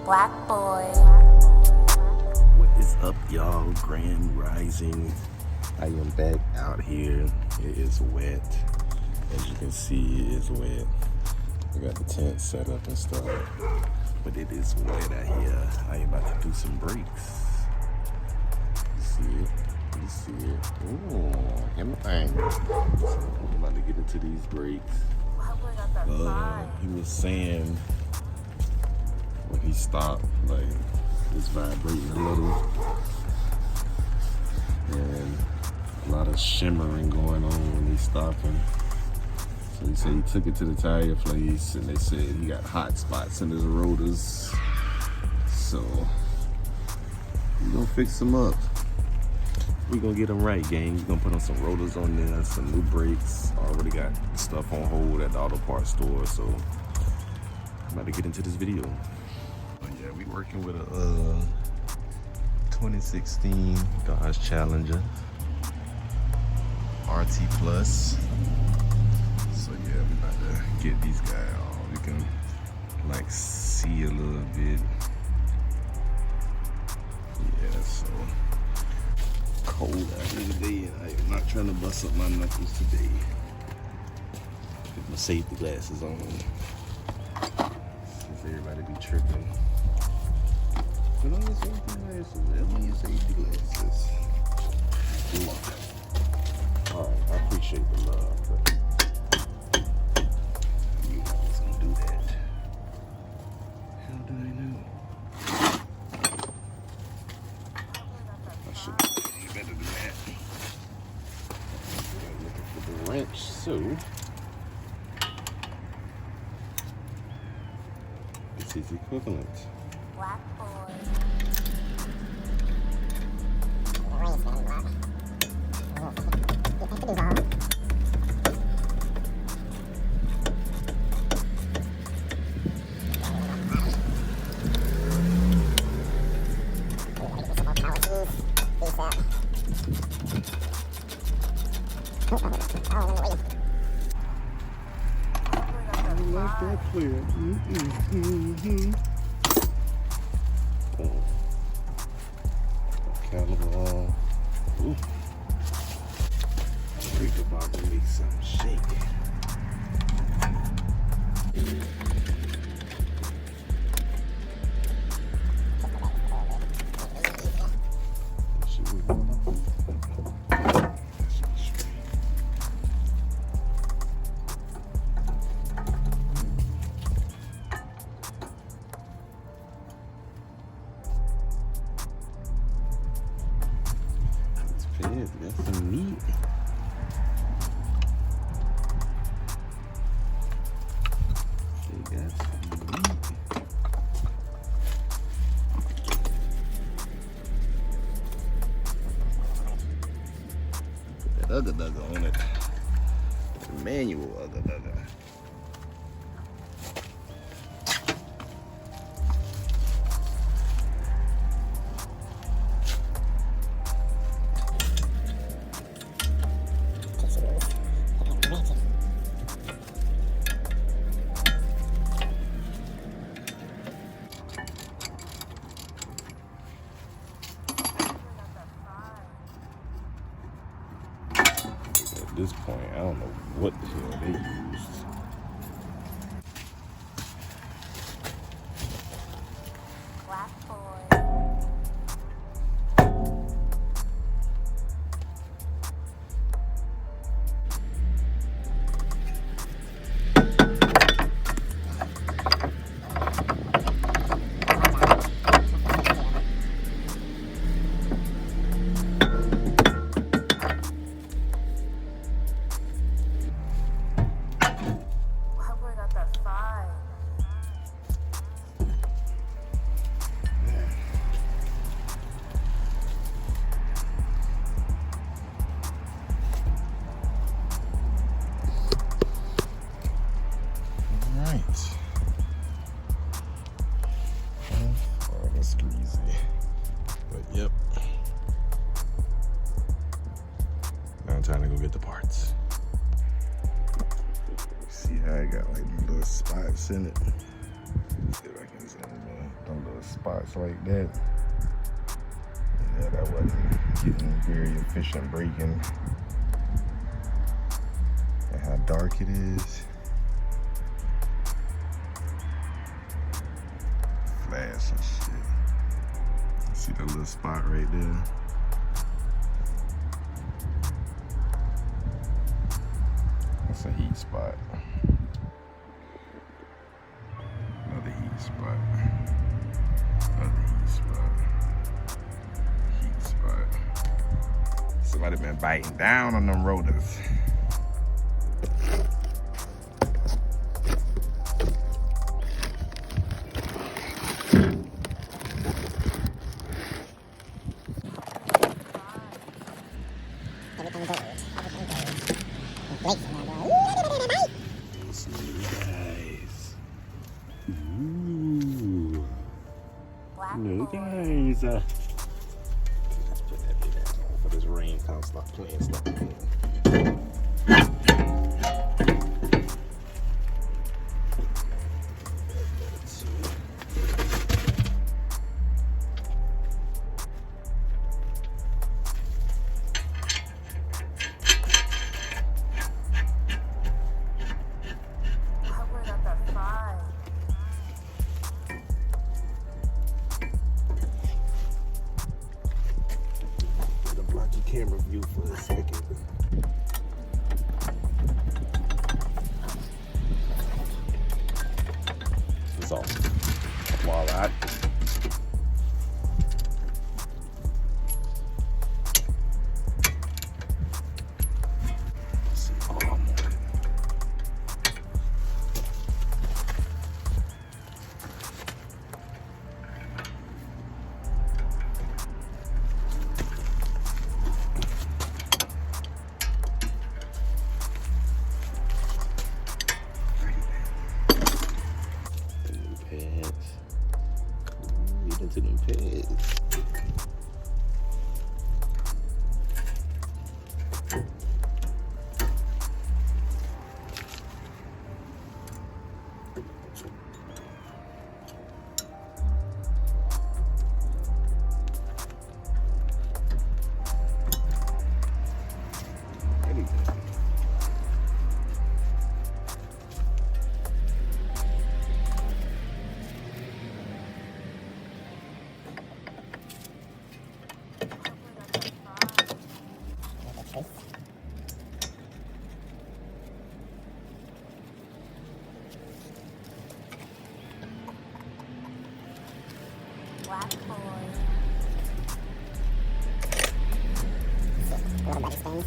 Black boy. What is up, y'all? Grand Rising. I am back out here. It is wet. As you can see, it is wet. I got the tent set up and stuff, but it is wet out here. I am about to do some breaks. You see it? You see it? Ooh, everything. So I'm about to get into these breaks. He was saying when he stopped, like, it's vibrating a little, and a lot of shimmering going on when he's stopping. So he said he took it to the tire place, and they said he got hot spots in his rotors. So we gonna fix them up. We gonna get them right, gang. We gonna put on some rotors on there, some new brakes. Already got stuff on hold at the auto parts store, so I'm about to get into this video. Oh yeah, we working with a 2016 Dodge Challenger RT Plus. So yeah, we about to get these guys off. We can like see a little bit. Yeah, so cold out here today, and I am not trying to bust up my knuckles today. Get my safety glasses on. Since everybody be tripping. Put on your safety glasses. Put on your safety glasses. Come on. Alright, I appreciate the love, but you guys gonna do that. How do I know? I should do better than that. I'm looking for the wrench, so it's his equivalent. Black boy. I like that clear. Count them all. Ooh. Break the box and make something shake. That's some meat. They got some meat. Put that ugga-dugga on it. The manual ugga-dugga. At this point, I don't know what the hell they used. Black boy. Yep. Now I'm trying to go get the parts. See how I got like little spots in it. See if I can zoom in. Them little spots like that. Yeah, that wasn't getting very efficient braking. And how dark it is. Flash and shit. See that little spot right there? That's a heat spot. Another heat spot. Another heat spot. Heat spot. Somebody been biting down on them rotors. Guys. Ooh. Black No boy. guys. Let's put that bit down before this rain comes. Stop playing. Stop playing. I went up at 5. Gotta block your camera view for a second. It's off. Voila. Some arm on it. The new pads. Ooh, get into them pads. Anything. Black boy. Little buddy spins.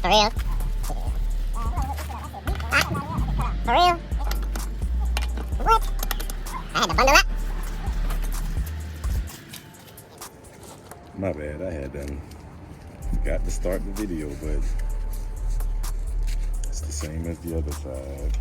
For real? For real? What? I had to bundle up. My bad, I had done forgot to start the video, but it's the same as the other side.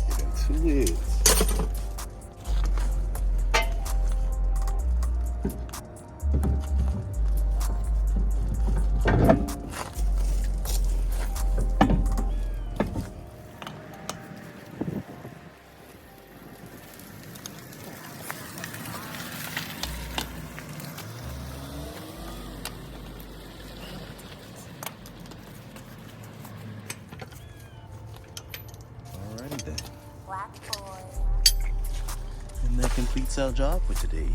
Let's get into it. Black boy. And that completes our job for today.